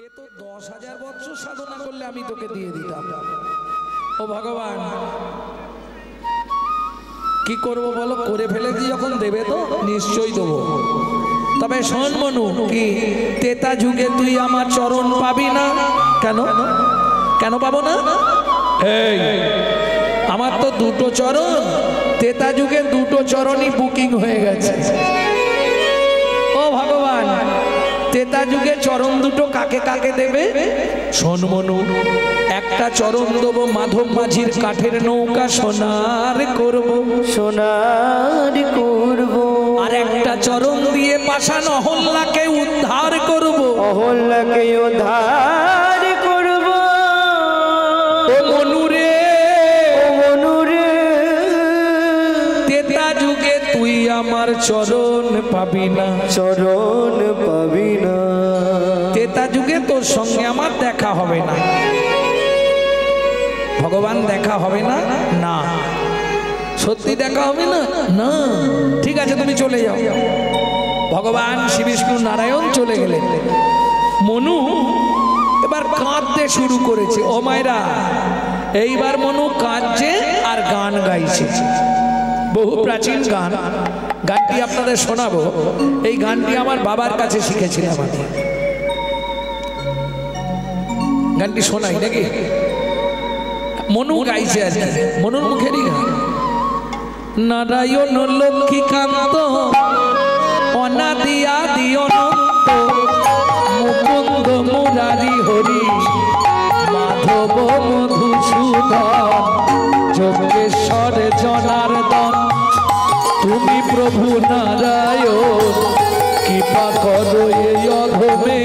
এ তো 10,000 বছর সাধনা করলে আমি তোকে দিয়ে দিতাম। ও ভগবান, কি করব বলো? করে ফেলেছি যখন দেবে তো নিশ্চয়ই দেবো। তবে শোন মনু, কি তেতা যুগে তুই আমার চরণ পাবি না? কেন কেন পাবো না? এই আমার তো দুটো চরণ, তেতা যুগে দুটো চরণই বুকিং হয়ে গেছে। ও ভগবান, তেতা যুগে চরণ দুটো কাকে কাকে দেবে? শোন মনু, একটা চরণ দেবো মাধব মাঝির কাঠের নৌকা সোনার করব, সোনার করব। আর একটা চরণ দিয়ে পাষাণ অহল্যাকে উদ্ধার করব, অহল্যাকে উদ্ধার করব। ও মনু রে, ও মনু রে, তেতা যুগে তুই আমার চরণ পাবি না, চরণ পাবি না। তেতা যুগে তোর সঙ্গে আমার দেখা হবে না। ভগবান দেখা হবে না? না। সত্যি দেখা হবে না? না। ঠিক আছে, তুমি চলে যাও। ভগবান শ্রী বিষ্ণু নারায়ণ চলে গেলেন। মনু এবার কাঁদতে শুরু করেছে। ও মায়েরা, এইবার মনু কাঁদছে আর গান গাইছে, বহু প্রাচীন গান। গানটি আপনাদের শোনাবো। এই গানটি আমার বাবার কাছে শিখেছিলাম আমি। গানটি শোনাই নাকি? মনু গাইছে আর কি, মনুর মুখেরই গান। নারায়ণ লক্ষ্মীকান্ত অনাদি আদি অনন্ত, মুকুন্দ মুরারি হরি মাধব মধুসূদন, যোগেশ্বর জনার্দন তুমি প্রভু নারায়ণ, কৃপা করো এই অধমে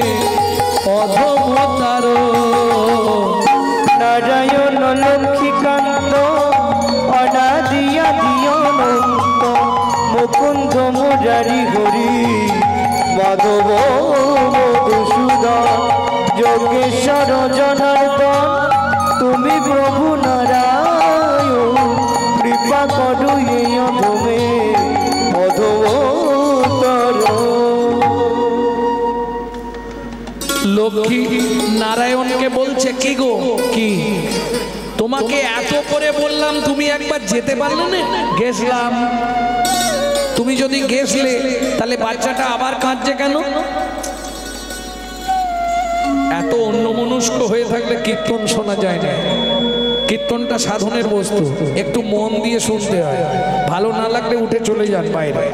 অধমতার। নারায়ণ লক্ষ্মীকান্ত অনাদি আদি অনন্ত, মুকুন্দ মুরারি হরি মাধব মধুসূদন, যোগেশ্বর জনার্দন তুমি প্রভু নারায়ণ, কৃপা করো এই অধমে অধমতর। লক্ষ্মী নারায়ণকে বলছে, কি গো, কি তোমাকে এত করে বললাম, তুমি একবার যেতে পারলে না? গেছলাম। তুমি যদি গেছলে তাহলে বাচ্চাটা আবার কাঁদছে কেন? এত অন্যমনস্ক হয়ে থাকলে কীর্তন শোনা যায় না। কীর্তনটা সাধনের বস্তু, একটু মন দিয়ে শুনতে হয়। ভালো না লাগলে উঠে চলে যান বাইরে।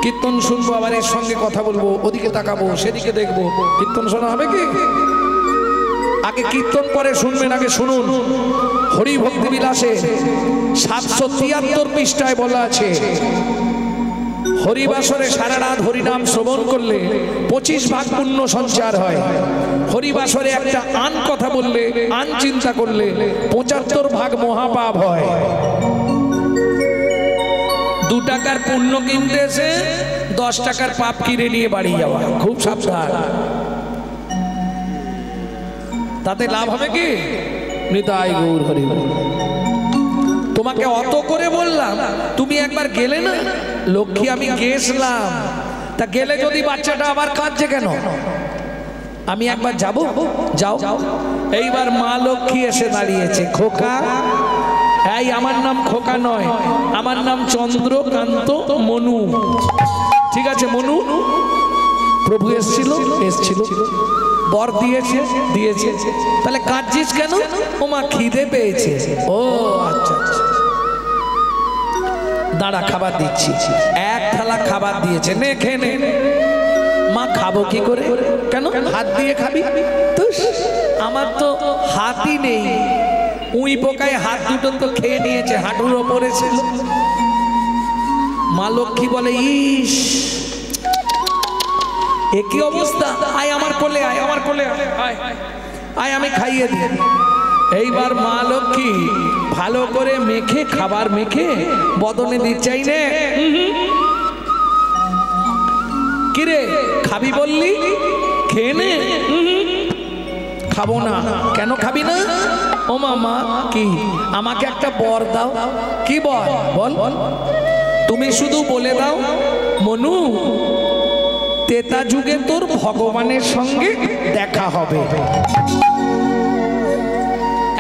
কীর্তন শুনবো, আবার এর সঙ্গে কথা বলবো, ওদিকে তাকাবো, সেদিকে দেখবো, কীর্তন শোনা হবে কি? আগে কীর্তন পরে শুনবেন, আগে শুনুন। হরি ভক্তি বিলাসে 773 পৃষ্ঠায় বলা আছে, হরিবাসরে সারা রাত হরিনাম শ্রবণ করলে 25 ভাগ পুণ্য সঞ্চার হয়। হরিবাসরে একটা আন কথা বললে, আন চিন্তা করলে 75 ভাগ মহাপাপ হয়। 2 টাকার পুণ্য কিনতে এসে 10 টাকার পাপ কিনে নিয়ে বাড়ি যাওয়া, খুব সাবধান। তাতে লাভ হবে কি? নিতাই গৌর হরি। তোমাকে অত করে বললাম, তুমি একবার গেলে না? লক্ষ্মী আমি গেছলাম, তা গেলে যদি বাচ্চাটা আবার কাঁদছে কেন? আমি একবার যাব। যাও। এইবার মা লক্ষ্মী এসে দাঁড়িয়েছে। খোকা, এই আমার নাম খোকা নয়, আমার নাম চন্দ্রকান্ত মনু। ঠিক আছে মনু? প্রভু এসেছিল, বর দিয়েছে, তাহলে কাঁদছিস কেন? ও মা খিদে পেয়েছে। ও আচ্ছা আচ্ছা, দাঁড়া খাবার দিচ্ছি। 1 থালা খাবার দিয়েছে, নে খেয়ে নে। মা খাবো কি করে? কেন? হাত দিয়ে খাবি? আমার তো হাতই নেই। উই পোকায় হাত দুটো তো খেয়ে নিয়েছে, হাঁটুর ওপরে ছিল। মা লক্ষ্মী বলে, ইস একই অবস্থা, আয় আমার কোলে, আয় আমার কোলে, আয় আয় আমি খাইয়ে দিই। এইবার মা লক্ষ্মী ভালো করে মেখে, খাবার মেখে বদনে দিচ্ছাই নে। কিরে খাবি বললি, খেয়ে নে। খাবো না। কেন খাবি না? ও মামা, কি আমাকে একটা বর দাও। কি বল? বল। তুমি শুধু বলে দাও, মনু তেতা যুগে তোর ভগবানের সঙ্গে দেখা হবে।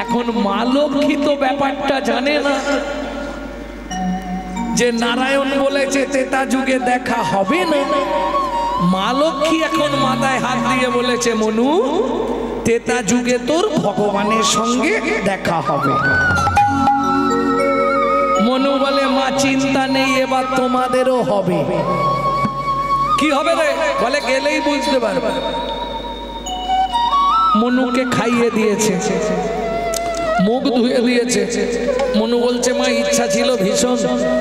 এখন মা লক্ষ্মী তো ব্যাপারটা জানে না যে নারায়ণ বলেছে তেতা যুগে দেখা হবে না। মা লক্ষ্মী এখন মাথায় হাত দিয়ে বলেছে, মনু তেতা যুগে তোর ভগবানের সঙ্গে দেখা হবে। মনু বলে, মা চিন্তা নেই, এবার তোমাদেরও হবে। কি হবে রে? বলে গেলেই বুঝতে পারবে। মনুকে খাইয়ে দিয়েছে, মুখ ধুয়ে দিয়েছে। মনু বলছে, মা ইচ্ছা ছিল ভীষণ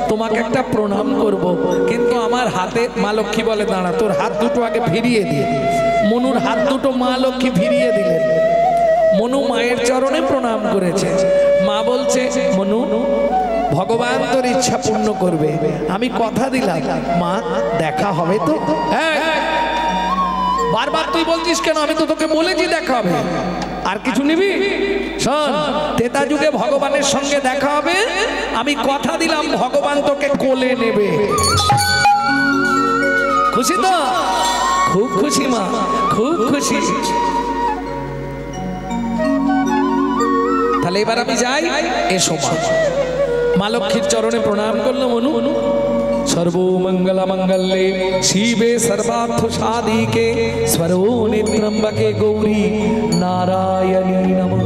তোমাকে একটা প্রণাম করব, কিন্তু আমার হাতে, মা লক্ষ্মী বলে দাঁড়া, তোর হাত দুটো আগে ফিরিয়ে দিয়ে। মনুর হাত দুটো মা লক্ষ্মী ফিরিয়ে দিলেন। মনু মায়ের চরণে প্রণাম করেছে। মা বলছে, মনু ভগবান তোর ইচ্ছা পূর্ণ করবে, আমি কথা দিলাম মা দেখা হবে তো। বারবার তুই বলছিস কেন? আমি তো তোকে বলেছি দেখা হবে। আর কিছু নিবি? শোন, তেতা যুগে ভগবানের সঙ্গে দেখা হবে, আমি কথা দিলাম ভগবান তোকে কোলে নেবে। খুশি তো? খুব খুশি মা, খুব খুশি। তাহলে এবার আমি যাই। এসো মা। মা লক্ষ্মীর চরণে প্রণাম করলো মনু। সর্বমঙ্গল মঙ্গলে শিবে সর্বার্থ সাধিকে স্বরূপিণী ত্র্যম্বকে গৌরী নারায়ণী নমঃ।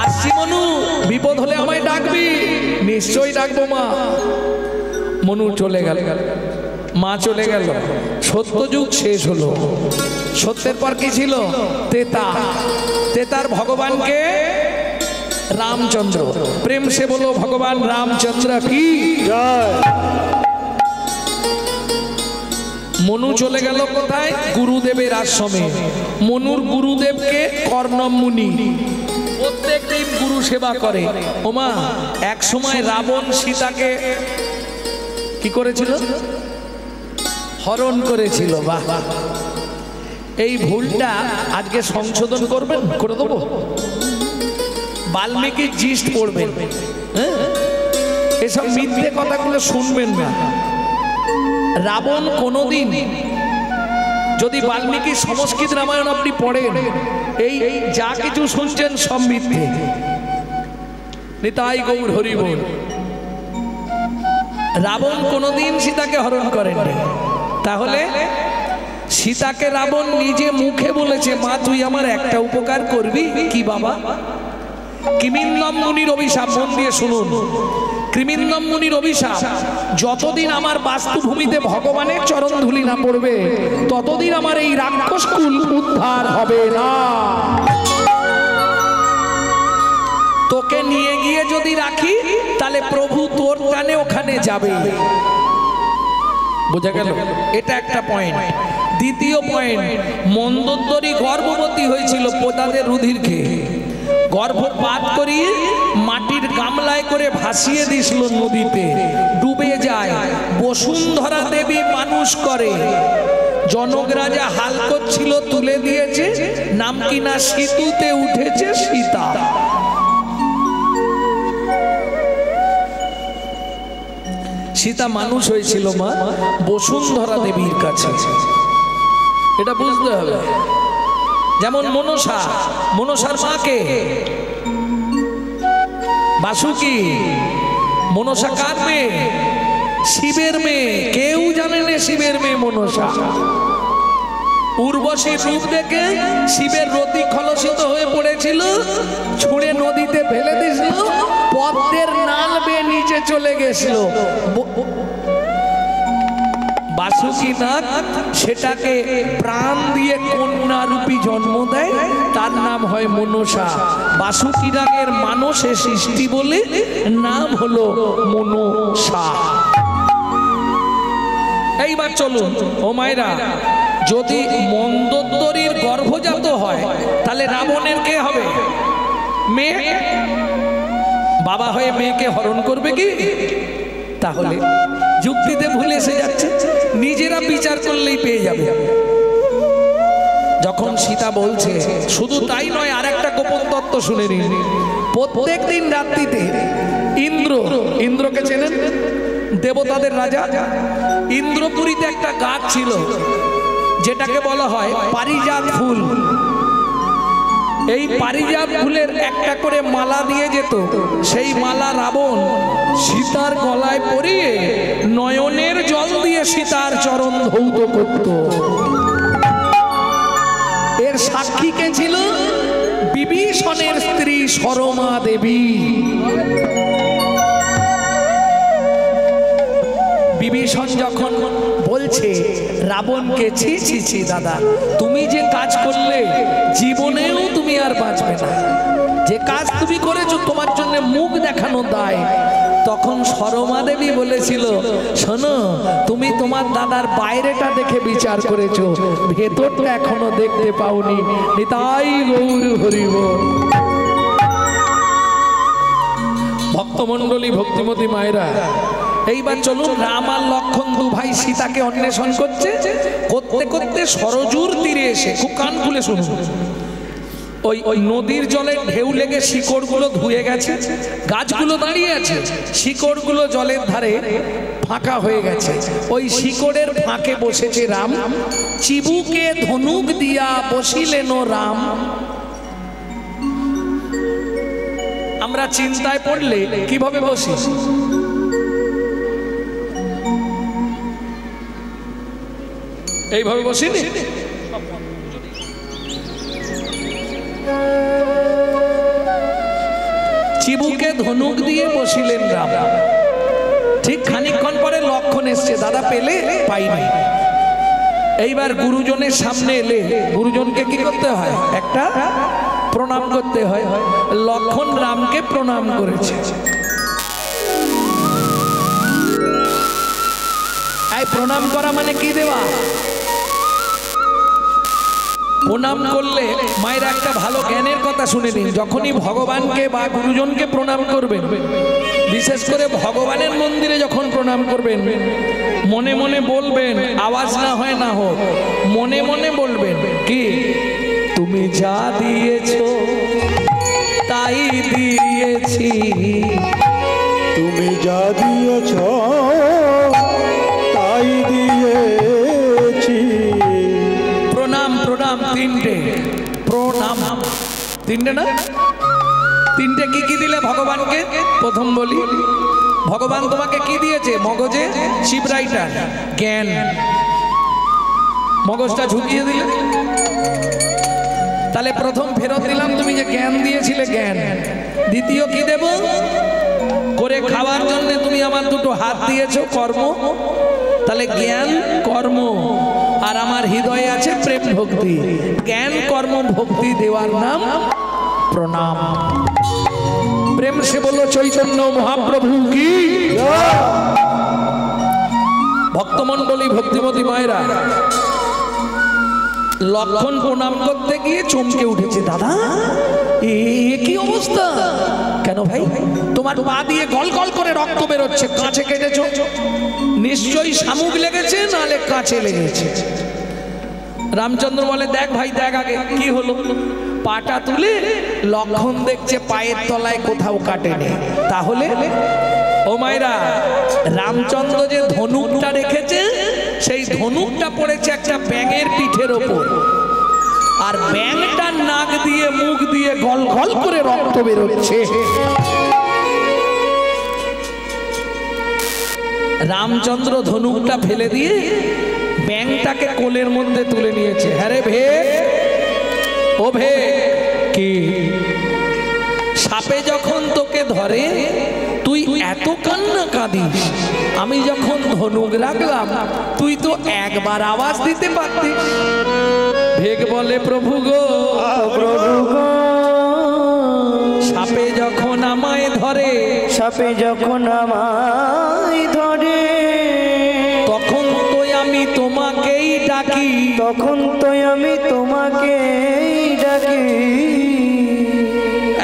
আসছি মনু, বিপদ হলে আমায় ডাকবি। নিশ্চয়ই ডাকবো মা। মনু চলে গেল, মা চলে গেল। সত্যযুগ শেষ হলো। সত্যের পর কি ছিল? তেতা। তেতার ভগবানকে रामचंद्र। प्रेम से बोलो भगवान रामचंद्र की जय। मनु चले गेल कोथाय? गुरुदेवेर आश्रमे। मनुर गुरुदेवके कर्णम मुनि, प्रत्येक दिन गुरु सेवा करे। ओमा एक समय रावण सीताके की करेছিল? हरण करेছিল। বাহ, এই ভুলটা আজকে সংশোধন করবেন, করে দেবো। বাল্মীকি জিস্ট পড়বেন, এসব মিথ্যে কথাগুলো শুনবেন না। রাবণ কোনোদিন, যদি বাল্মীকি সংস্কৃত রামায়ণ আপনি পড়েন, এই যা কিছু শুনছেন সব মিথ্যে। নিতাই গৌর হরি বল। রাবণ কোনোদিন সীতাকে হরণ করেননি। তাহলে সীতাকে রাবণ নিজে মুখে বলেছে, মা তুই আমার একটা উপকার করবি। কি বাবা? কৃমিন্দম মুনির অভিশাপ। মন দিয়ে শুনুন, কৃমিন্দম মুনির অভিশাপ, যতদিন আমার বাস্তুভূমিতে ভগবানের চরণ ধুলি না পড়বে, ততদিন আমার এই রাক্ষস কুল উদ্ধার হবে না। তোকে নিয়ে গিয়ে যদি রাখি, তাহলে প্রভু তোর টানে ওখানে যাবে। বোঝা গেল? এটা একটা পয়েন্ট। দ্বিতীয় পয়েন্ট, মন্দোদরী গর্ভবতী হয়েছিল প্রজাদের রুধির খেয়ে। গর্ভপাত করিয়ে মাটির গামলায় করে ভাসিয়ে দিয়েছিল নদীতে, ডুবে যায়। বসুন্ধরা দেবী মানুষ করে। জনক রাজা হাল করছিল, তুলে দিয়েছে, নাম কিনা সেতুতে উঠেছে সীতা। সীতা মানুষ হয়েছিল মা বসুন্ধরা দেবীর কাছে। এটা বুঝতে হবে। যেমন মনসা, মনসার মাকে বাসুকি। মনসা কার মেয়ে? শিবের মেয়ে। কেউ জানে না শিবের মেয়ে মনসা। উর্বশীর রূপ দেখে শিবের রতি খলসিত হয়ে পড়েছিল, ছুঁড়ে নদীতে ফেলে দিয়েছিল, পদ্মের নাল বেয়ে নিচে চলে গেছিল। বাসুকীনাথ সেটাকে প্রাণ দিয়ে কন্যা রূপী জন্ম দেয়, তার নাম হয় মনসা। বাসুকীনাথের মানসে সৃষ্টি বলে নাম হলো মনসা। এইবার চলুন ও মায়েরা, যদি মন্দোদরীর গর্ভজাত হয়, তাহলে রাবণের কে হবে? মেয়ে। বাবা হয়ে মেয়েকে হরণ করবে কি? তাহলে যুক্তিতে ভুলে এসে যাচ্ছে, নিজেরা বিচার করলেই পেয়ে যাবে। যখন সীতা বলছে, শুধু তাই নয়, আর একটা গোপন তত্ত্ব শুনে নিন। প্রত্যেক দিন রাত্রিতে ইন্দ্র, ইন্দ্রকে চেনেন? দেবতাদের রাজা। ইন্দ্রপুরীতে একটা গাছ ছিল যেটাকে বলা হয় পারিজাত ফুল। এই পারিজাত ফুলের একটা করে মালা দিয়ে যেত। সেই মালা রাবণ সীতার গলায় পরিয়ে নয়নের জল দিয়ে সীতার চরণ ধৌত করত। এর সাক্ষী কে ছিল? বিভীষণের স্ত্রী সরমা দেবী। বিভীষণ যখন বলছে রাবণকে, ছি ছি ছি দাদা, তুমি যে কাজ করলে জীবনেও তুমি আর বাঁচবে না, যে কাজ তুমি করেছো তোমার জন্য মুখ দেখানো দায়। তখন সরমা দেবী বলেছিল, শোনো, তুমি তোমার দাদার বাইরেটা দেখে বিচার করেছো, ভেতরটা এখনো দেখতে পাওনি। নিতাই গৌর হরি বল। ভক্তমণ্ডলী, ভক্তিমতী মায়েরা, এইবার চলুন, রাম আর লক্ষণ দু ভাই সীতাকে অন্বেষণ করছে। করতে করতে সরজুর তীরে এসে, খুব কান খুলে শুনুন, ওই নদীর জলে ঢেউ লেগে শিকড়গুলো ধুয়ে গেছে, গাছগুলো দাঁড়িয়ে আছে, শিকড়গুলো জলের ধারে ফাঁকা হয়ে গেছে। ওই শিকড়ের ফাঁকে বসেছে রাম। চিবুকে ধনুক দিয়া বসিলেন রাম। আমরা চিন্তায় পড়লে কিভাবে বসি? এইভাবে বসিনি? চিবুকে ধনুক দিয়ে বসিলেন রাম। ঠিক খানিকক্ষণ পরে লক্ষণ এসছে, দাদা পেলে? পাইনি। এইবার গুরুজনের সামনে এলে গুরুজনকে কি করতে হয়? একটা প্রণাম করতে হয়। লক্ষণ রামকে প্রণাম করেছে। এই প্রণাম করা মানে কি দেওয়া? প্রণাম করলে মায়েরা একটা ভালো জ্ঞানের কথা শুনে নিন। যখনই ভগবানকে বা গুরুজনকে প্রণাম করবেন, বিশেষ করে ভগবানের মন্দিরে যখন প্রণাম করবেন, মনে মনে বলবেন, আওয়াজ না হয় না হোক, মনে মনে বলবেন কি, তুমি যা দিয়েছো তাই দিয়েছি, তুমি যা দিয়েছো তাই দিয়েছি। প্রণাম প্রণাম তিনটে, প্রণাম তিনটে না? তিনটে কি কি দিলে ভগবানকে? প্রথম বলি, ভগবান তোমাকে কি দিয়েছে? মগজে শিবরাইটার জ্ঞান, মগজটা ঝুঁকিয়ে দিলে। তাহলে প্রথম ফেরত দিলাম, তুমি যে জ্ঞান দিয়েছিলে জ্ঞান। দ্বিতীয় কি দেব? করে খাওয়ার জন্য তুমি আমার দুটো হাত দিয়েছো, কর্ম। তাহলে জ্ঞান, কর্ম, আর আমার হৃদয়ে আছে প্রেম ভক্তি। জ্ঞান, কর্ম, ভক্তি দেওয়ার নাম প্রণাম। প্রেম সে বলো চৈতন্য মহাপ্রভু কি। ভক্তমণ্ডলী, ভক্তিমতী মায়েরা, লক্ষণ প্রণাম করতে গিয়ে চমকে উঠেছে, দাদা এ কি অবস্থা? কেন ভাই? তোমার পা দিয়ে গল গল করে রক্ত বেরোচ্ছে, কাছে কেটেছো? নিশ্চয়ই শামুক লেগেছে, নালে কাছে লেগেছে। রামচন্দ্র বলে, দেখ ভাই দেখ আগে কি হলো। পাটা তুলে লক্ষণ দেখছে পায়ের তলায় কোথাও কাটেনি। তাহলে ও মায়েরা, রামচন্দ্র যে ধনুকটা রেখেছে, সেই ধনুকটা পড়েছে একটা ব্যাঙের পিঠের ওপর, আর ব্যাঙটার নাক দিয়ে মুখ দিয়ে গল গল করে রক্ত বেরোচ্ছে। রামচন্দ্র ধনুকটা ফেলে দিয়ে ব্যাঙটাকে কোলের মধ্যে তুলে নিয়েছে। হ্যাঁ রে ভে, ও ভে, কি সাপে যখন তোকে ধরে তুই এত কান্না কাঁদিস, আমি যখন ধনুক রাখলাম তুই তো একবার আওয়াজ দিতে পারতিস। ভেগ বলে, প্রভু গো, প্রভু গো, সাপে যখন আমায় ধরে, সাপে যখন আমায় ধরে, তখন তো আমি তোমাকেই ডাকি, তখন তো আমি তোমাকেই ডাকি।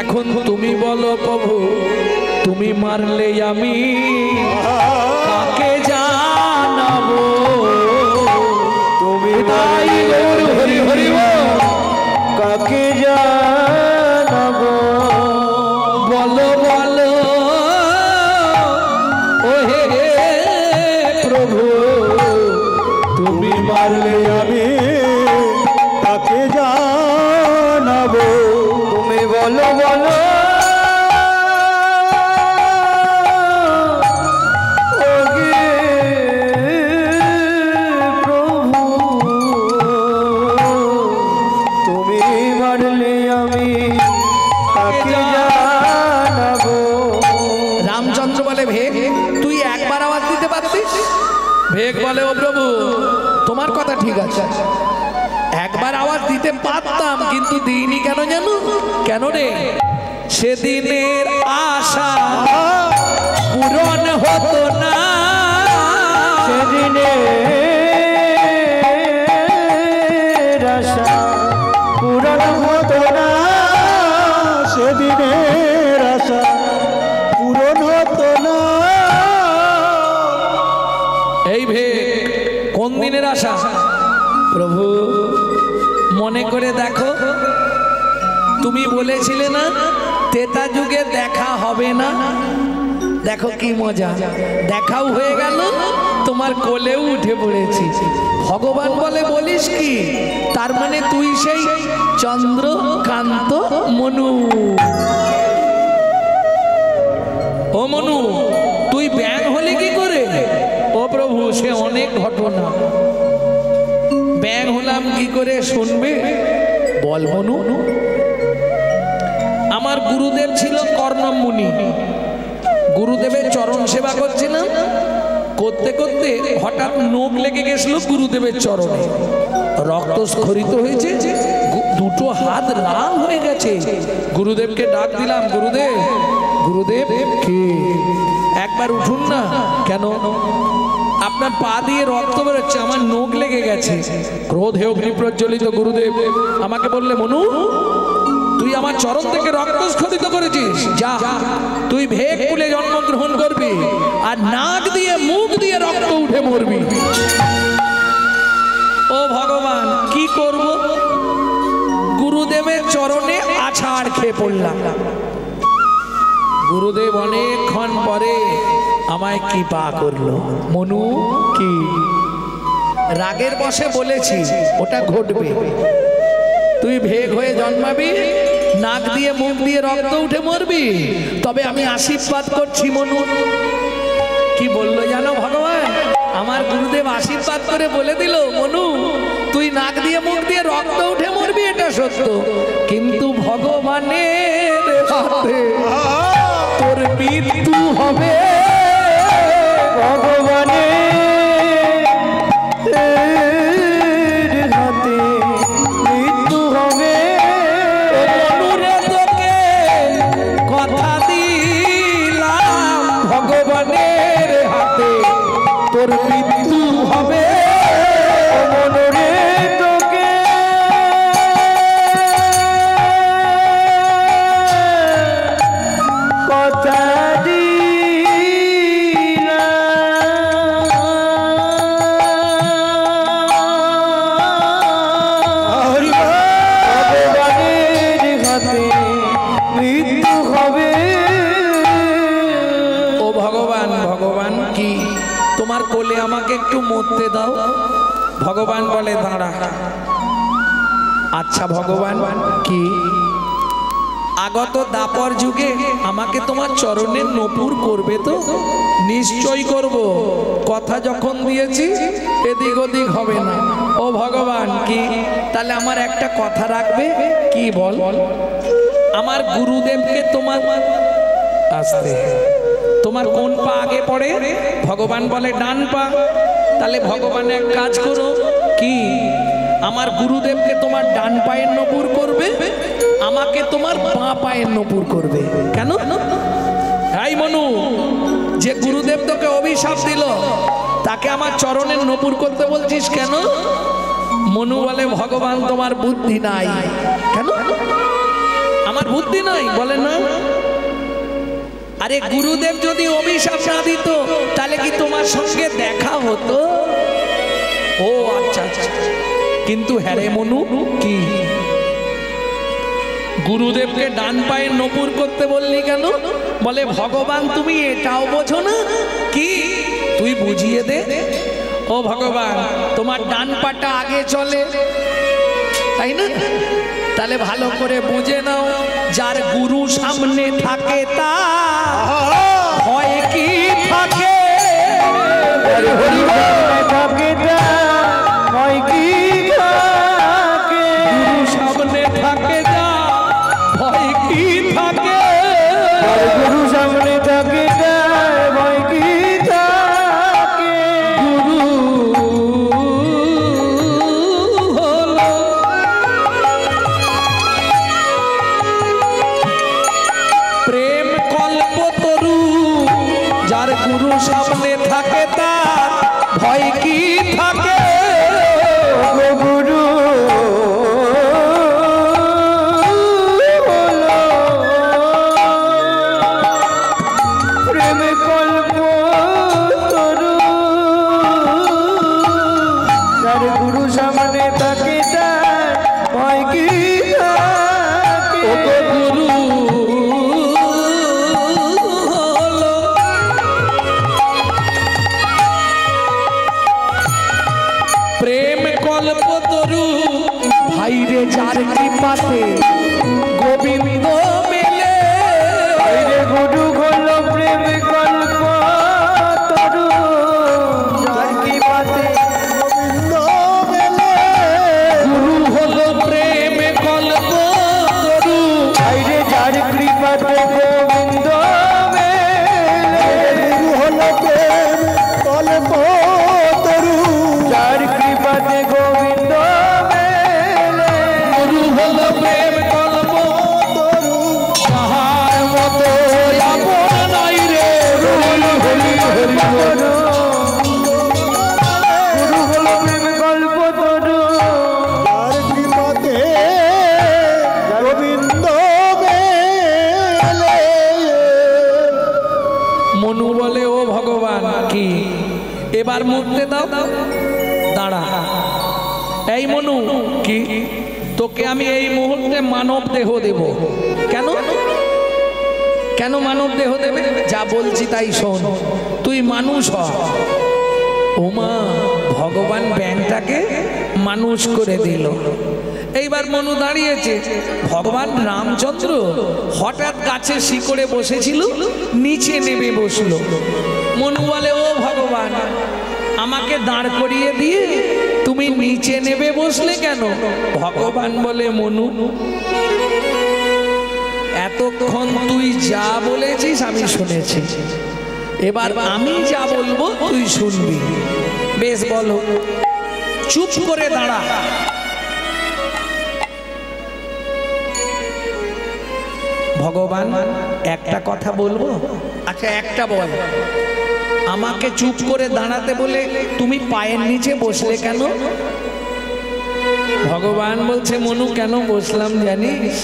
এখন তুমি বলো প্রভু, তুমি মারলে আমি কাকে জানাবো? তুমি তাই হরি হরি হরি বল। কাকে জানাবো? বলো বলো ও হে ভেগ বলে ও প্রভু তোমার কথা ঠিক আছে, একবার আওয়াজ দিতে পারতাম কিন্তু দিইনি কেন জানো? কেন রে? সেদিনের আশা পূরণ হতো না, সেদিনের আশা পূরণ হতো না, সেদিনের আশা পূরণ হতো না। এই ভেগ কোন দিনের আশা? প্রভু মনে করে দেখো, তুমি বলেছিলে না তেতা যুগে দেখা হবে না, দেখো কি মজা, দেখাও হয়ে গেল, তোমার কোলেও উঠে পড়েছি। ভগবান বলে বলিস কি? তার মানে তুই সেই চন্দ্রকান্ত মনু। ও মনু, তুই ব্যাং হলে কি করে? ও প্রভু সে অনেক ঘটনা, ব্যাং হলাম কি করে শুনবে? বল মনু। আমার গুরুদেব ছিল কর্ণম মুনি, গুরুদেবের চরণ সেবা করছিলাম, করতে করতে হঠাৎ নোক লেগে গেছিল গুরুদেবের চরণে, রক্ত স্খলিত হয়েছে, দুটো হাত লাল হয়ে গেছে। গুরুদেবকে ডাক দিলাম, গুরুদেব গুরুদেব কে? একবার উঠুন না। কেন? আপনার পা দিয়ে রক্ত বেরোচ্ছে, আমার নোক লেগে গেছে। ক্রোধে অগ্নি প্রজ্বলিত গুরুদেব আমাকে বললে, মনু তুই আমার চরণ থেকে রক্ত স্খলিত করেছিস, যা তুই ভেগ কুলে জন্মগ্রহণ করবি আর নাক দিয়ে মুখ দিয়ে রক্ত উঠে মরবি। ও ভগবান কি করব? গুরুদেবের চরণে আছাড় খেয়ে পড়লাম। গুরুদেব অনেকক্ষণ পরে আমায় কৃপা করলো। মনু কি? রাগের বশে বলেছি ওটা ঘটবে, তুই ভেগ হয়ে জন্মাবি, নাক দিয়ে মুখ দিয়ে রক্ত উঠে মরবি, তবে আমি আশীর্বাদ করছি মনু। কি বললো জানো ভগবান? আমার গুরুদেব আশীর্বাদ করে বলে দিল, মনু তুই নাক দিয়ে মুখ দিয়ে রক্ত উঠে মরবি, এটা সত্য, কিন্তু ভগবানের হাতে তোর মৃত্যু হবে। ভগবানের হাতে মৃত্যু হবে। মনুরে তোকে কথা দিলাম, ভগবানের হাতে তোর মৃত্যু হবে। মনুরে তোকে কথা তোমার কোলে আমাকে একটু মরতে দাও। ভগবান বলে দাঁড়া। আচ্ছা ভগবান কি? আগত দাপর যুগে আমাকে তোমার চরণের নপুর করবে তো? নিশ্চয় করব, কথা যখন দিয়েছি এদিক ওদিক হবে না। ও ভগবান কি? তাহলে আমার একটা কথা রাখবে কি? বল। আমার গুরুদেবকে তোমার আসতে, তোমার কোন পা আগে পড়ে? ভগবান বলে ডান পা। তাহলে ভগবান এক কাজ করো কি? আমার গুরুদেবকে তোমার ডান পায়ের নপুর করবে, আমাকে তোমার বাঁ পায়ের নপুর করবে। কেন? এই মনু, যে গুরুদেব তোকে অভিশাপ দিল তাকে আমার চরণের নপুর করতে বলছিস কেন? মনু বলে ভগবান তোমার বুদ্ধি নাই। কেন? আমার বুদ্ধি নাই? বলে না। আরে গুরুদেব যদি অভিশাপ না দিত তাহলে কি তোমার সঙ্গে দেখা হতো? ও আচ্ছা আচ্ছা। কিন্তু হ্যাঁ রে মনু কি? গুরুদেবকে ডান পায়ের নপুর করতে বললি কেন? বলে ভগবান তুমি এটাও বোঝো না কি? তুই বুঝিয়ে দে। ও ভগবান তোমার ডান পাটা আগে চলে, তাই না? তাহলে ভালো করে বুঝে নাও, যার গুরু সামনে থাকে তার ভয় কি থাকে? গুরু সামনে থাকে যা ভয় কি থাকে? গুরু সামনে থাকে ভয় কি থাকে? গুরু কল্প তরু ভাইরে যার কৃপাতে গোবিন্দ মেলে ভাইরে গুরু হল প্রেম কল্প তরু যার কৃপাতে গোবিন্দ মেলে গুরু হলো প্রেম কল্প তরু ভাইরে যার কৃপাতে গোবিন্দ মেলে গুরু হল প্রেম কল্প তরু যার কৃপাতে গোবিন্দ মেলে গুরু হলো প্রেম কল্প তরু তাহার মতো আপন নাই রে হরি হরি হরি গুরু হল প্রেম কল্প তরু যার কৃপাতে গোবিন্দ মেলে মনু বলে ও ভগবান কি এবার মুক্তি দাও দাঁড়া এই মনু কি তোকে আমি এই মুহূর্তে মানব দেহ দেব কেন কেন মানব দেহ দেবে যা বলছি তাই শোন তুই মানুষ হ ওমা ভগবান ব্যাংটাকে মানুষ করে দিল এইবার মনু দাঁড়িয়েছে ভগবান রামচন্দ্র হঠাৎ গাছে শিকড়ে বসেছিল নিচে নেমে বসলো মনু বলে ও ভগবান আমাকে দাঁড় করিয়ে দিয়ে তুমি নিচে নেমে বসলে কেন ভগবান বলে মনু এতক্ষণ তুই যা বলেছিস আমি শুনেছি এবার আমি যা বলবো তুই শুনবি বেশ বলো চুপ করে দাঁড়া ভগবান একটা কথা বলবো আচ্ছা একটা বল আমাকে চুপ করে দাঁড়াতে বলে তুমি পায়ের নিচে বসলে কেন ভগবান বলছে মনু কেন বসলাম জানিস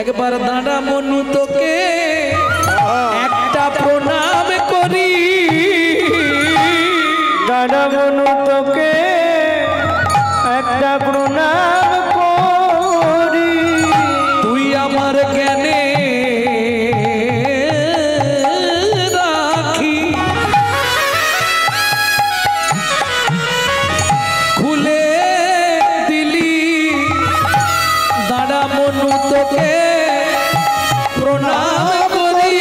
একবার দাঁড়া মনু তোকে একটা প্রণাম করি দাদা মনু তোকে একটা প্রণাম করি তুই আমার জ্ঞানে রাখি খুলে দিলি দাঁড়া মনু তোকে প্রণাম করি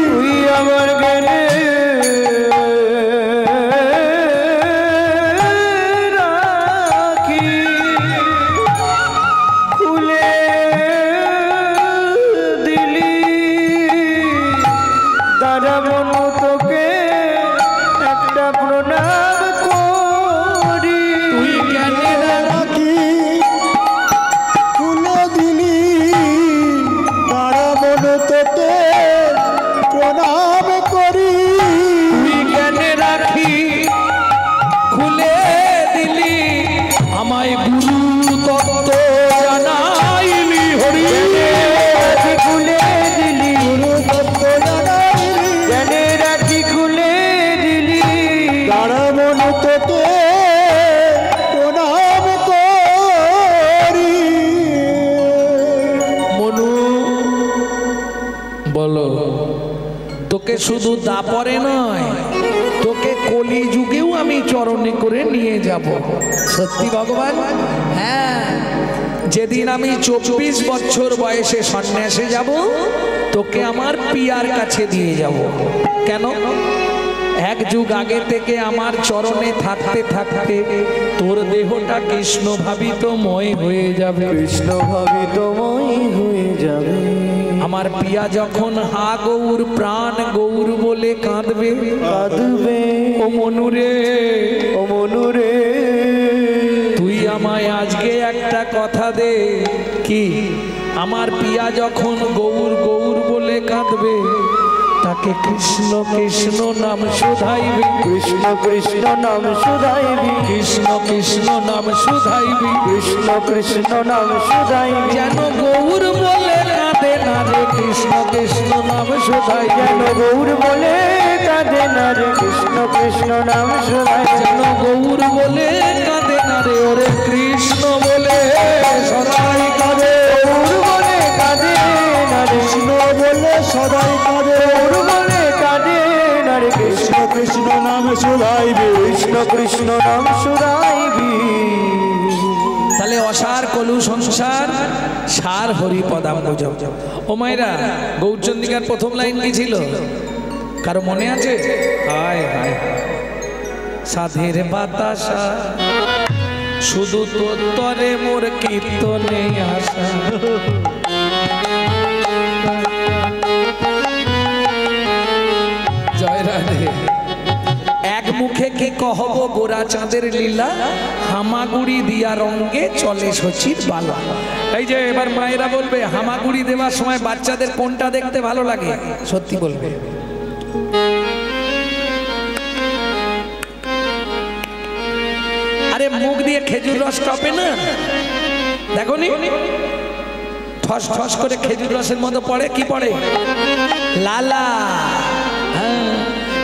তুই আমার জ্ঞানে রাখি খুলে দিলি দাদা মনু তোকে একটা প্রণাম করি তুই জ্ঞানে রাখি খুলে দিলি দাঁড়া মনু তোকে প্রণাম করি তুই জ্ঞানে রাখি খুলে দিলি আমায় গুরু তত্ত্ব জানাইলি হরি রাখি খুলে দিলি গুরু তত্ত্ব জানাইলি জ্ঞানে রাখি খুলে দিলি দাঁড়া মনু তোকে প্রণাম করি মনু বলো তোকে শুধু দাপরে নয় তোকে কলি যুগেও আমি চরণে করে নিয়ে যাব সত্যি ভগবান হ্যাঁ যেদিন আমি 24 বছর বয়সে সন্ন্যাসে যাব তোকে আমার পিয়ার কাছে দিয়ে যাব কেন এক যুগ আগে থেকে আমার চরণে থাকতে থাকতে তোর দেহটা কৃষ্ণ ভাবিতময় হয়ে যাবে কৃষ্ণ ভাবিতময় হয়ে যাবে আমার পিয়া যখন হা গৌর প্রাণ গৌর বলে কাঁদবে কাঁদবে ও মনুরে ও মনুরে তুই আমায় আজকে একটা কথা দে কি আমার পিয়া যখন গৌর গৌর বলে কাঁদবে তাকে কৃষ্ণ কৃষ্ণ নাম শুধাইবি কৃষ্ণ কৃষ্ণ নাম শুধাইবি কৃষ্ণ কৃষ্ণ নাম শুধাইবি কৃষ্ণ কৃষ্ণ নাম শুধাইবি যেন গৌর বলে কাঁদে না রে কৃষ্ণ কৃষ্ণ নাম শুধাই যেন গৌর বলে কাঁদে না রে কৃষ্ণ কৃষ্ণ নাম শুধাইবি যেন গৌর বলে কাঁদে না রে ওরে কৃষ্ণ বলে সদাই কাঁদে গৌর বলে কাঁদে না রে কৃষ্ণ বলে সদাই কাঁদে গৌর বলে কাঁদে না রে কৃষ্ণ কৃষ্ণ নাম শুধাইবি কৃষ্ণ কৃষ্ণ নাম শুধাইবি নালে অসার কলু সংসার সার হরি পদাম্বুজ। ও মায়েরা, গৌরচন্দ্রিকার প্রথম লাইন কি ছিল কারো মনে আছে? হায় হায় সাধের বাতাসা শুধু তোর তরে মোর কীর্তনে আসা। জয় রাধে। এক মুখে কি কহব গোরা চাঁদের লীলা, হামাগুড়ি দিয়া রঙ্গে চলে শচীর বালা। এই যে এবার মায়েরা বলবে হামাগুড়ি দেওয়ার সময় বাচ্চাদের কোনটা দেখতে ভালো লাগে? সত্যি বলবে। আরে মুখ দিয়ে খেজুর রস টপে না, দেখো নি ঠস ঠস করে খেজুর রসের মতো পড়ে, কি পড়ে? লালা। হ্যাঁ,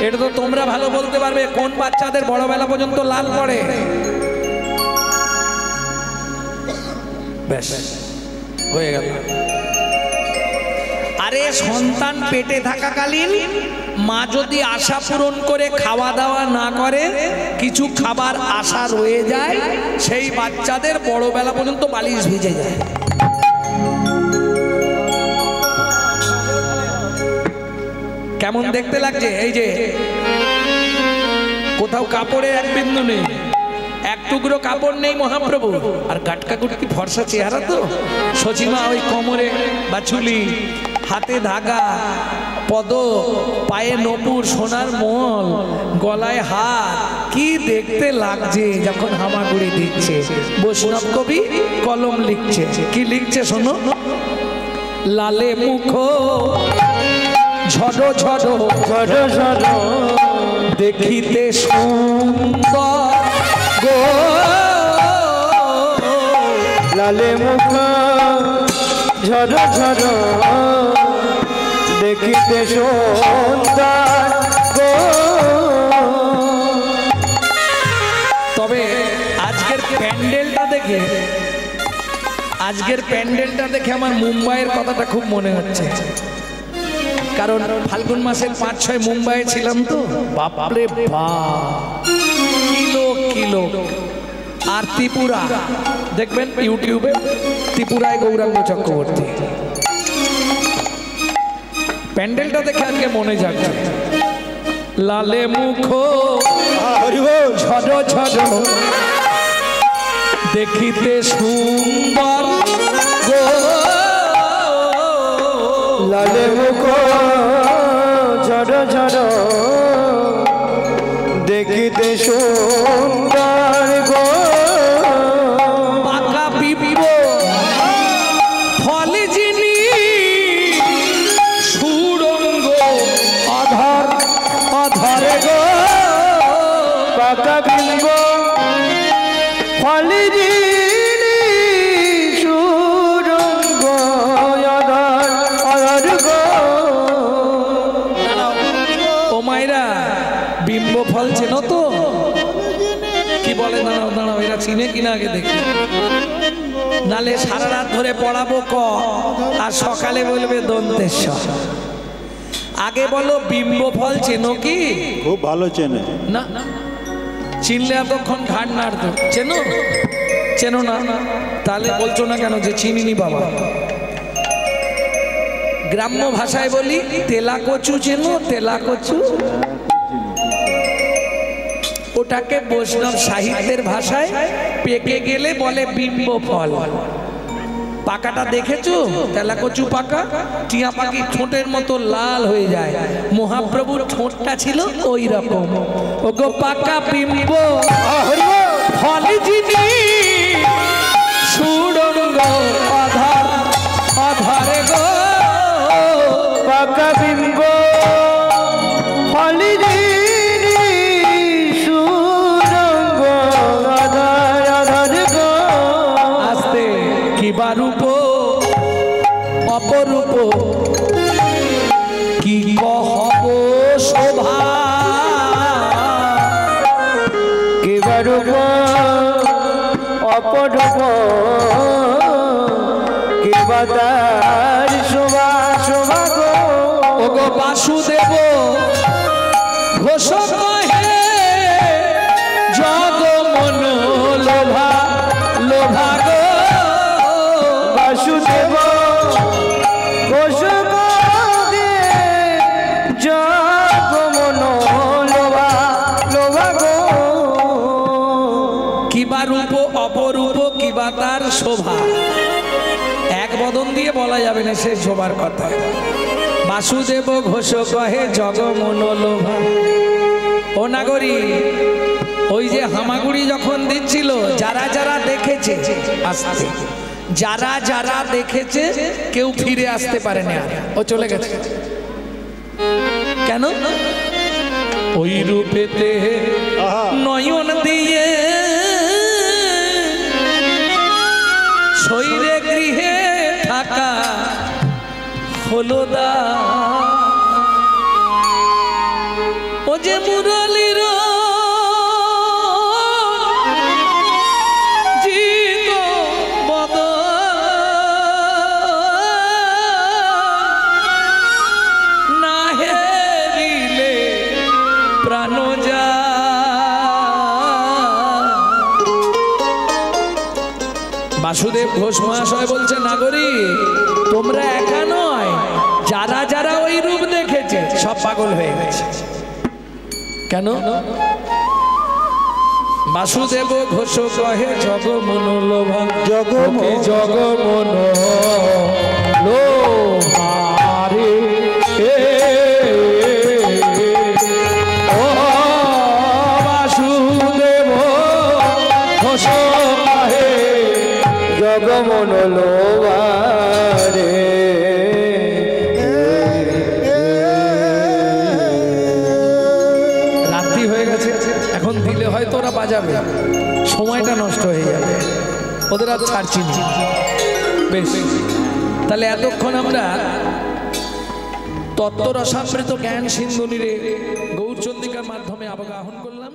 এটা তো তোমরা ভালো বলতে পারবে কোন বাচ্চাদের বড় বেলা পর্যন্ত লাল পড়ে। বেশ হয়ে গেল। আরে সন্তান পেটে থাকাকালীন মা যদি আশা পূরণ করে খাওয়া দাওয়া না করে, কিছু খাবার আশা রয়ে যায়, সেই বাচ্চাদের বড় বেলা পর্যন্ত বালিশ ভিজে যায়। কেমন দেখতে লাগছে? এই যে কোথাও কাপড়ে এক বিন্দু নেই, এক টুকরো কাপড় নেই মহাপ্রভু, আর গাটকা গুটকি ফর্সা চেহারা তো। সচিমা ওই কোমরে বাছুলি, হাতে ধাগা, পদ পায়ে নপুর, সোনার মল, গলায় হাত, কি দেখতে লাগছে যখন হামাগুড়ি দিচ্ছে। বৈষ্ণব কবি কলম লিখছে, কি লিখছে শোনো? লালে মুখ ঝড়ো ঝড়ো ঝড়ো ঝড়ো দেখিতে সুন্দর গো, লালে মুখ ঝড়ো ঝড়ো দেখিতে সুন্দর গো। তবে আজকের প্যান্ডেলটা দেখে আমার মুম্বাইয়ের কথাটা খুব মনে হচ্ছে। কারণ ফাল্গুন মাসের 5-6 মুম্বাইয়ে ছিলাম তো, বাপরে বাপ, কিলো কিলো। আর ত্রিপুরা দেখবেন ইউটিউবে, ত্রিপুরায় গৌরাঙ্গ চক্রবর্তী। প্যান্ডেলটা দেখে আজকে মনে যাচ্ছে। লালে মুখ ঝড়ো ঝড়ো দেখিতে সুন্দর গো, লালে মুখ ঝড়ো ঝড়ো দেখিতে সুন্দর গো। পাকা পিপিব ফলে যিনি সুরঙ্গ অধর অধরে গো, পাকা বিম্ব ফলে যিনি সুরঙ্গ অধর অধর গো। ও মায়েরা, বিম্ব ফল চেনো তো? কি বলে? দাঁড়াও দাঁড়াও, এরা চিনে কিনা আগে দেখি, নালে সারা রাত ধরে পড়াবো ক, আর সকালে বলবে দন্তেশ্বর। আগে বলো বিম্ব ফল চেনো কি? খুব ভালো চেনে না, চিনলে এতক্ষণ ঘাট নাড়তো। চেনো? চেনো না? তাহলে বলছো না কেন যে চিনিনি বাবা? গ্রাম্য ভাষায় বলি তেলা কচু। চেনো তেলা কচু? ওটাকে বৈষ্ণব সাহিত্যের ভাষায় পেকে গেলে বলে বিম্ব ফল। পাকাটা দেখেছো? তেলা কচু পাকা, টিয়া পাখি ঠোঁটের মতো লাল হয়ে যায়। মহাপ্রভুর ঠোঁটটা ছিল ওই রকম। ওগো পাকা বিম্ব ফল যিনি সুরঙ্গ অধর অধরে গো, পাকা বিম্ব ফল যিনি সুরঙ্গ অধর অধর গো। আস্তে কিবা রূপ অপরূপ কি কহব শোভা, কিবা রূপ অপরূপ কিবা তার শোভা শোভা গো। ওগো বাসুদেব ঘোষ কহে জগ মন লোভা লোভা গো, কিবা রূপ অপরূপ কিবা তার শোভা, এক বদন দিয়ে বলা যাবে না সে শোভার কথা। বাসুদেব ঘোষ কহে জগ মনোলোভা। ও নাগরী, ওই যে হামাগুড়ি যখন দিচ্ছিল, যারা যারা দেখেছে আসতে, যারা যারা দেখেছে কেউ ফিরে আসতে পারে না, ও চলে গেছে। কেন? ওই রূপেতে নয়ন দিয়ে শৈরে গৃহে থাকা হলো দা। ও যে মুরলীর জিত বদ না হেরিলে প্রাণ যা। বাসুদেব ঘোষ মহাশয় বলছে, নাগরী তোমরা একা নয়, যারা যারা ওই রূপ দেখেছে সব পাগল হয়ে গেছে। কেন? বাসুদেব ঘোষ কহে জগ মনোলোভা, জগ জগ মনোলোভারে ও বাসুদেব ঘোষ কহে জগ মনোলোভারে। রাত্রি হয়ে গেছে, এখন দিলে হয়তো ওরা বাজাবে, সময়টা নষ্ট হয়ে যাবে, ওদের আর ছাড়ছি না। বেশ, তাহলে এতক্ষণ আমরা তত্ত্ব রসামৃত জ্ঞান সিন্ধুনিরে গৌরচন্দ্রিকার মাধ্যমে অবগাহন করলাম।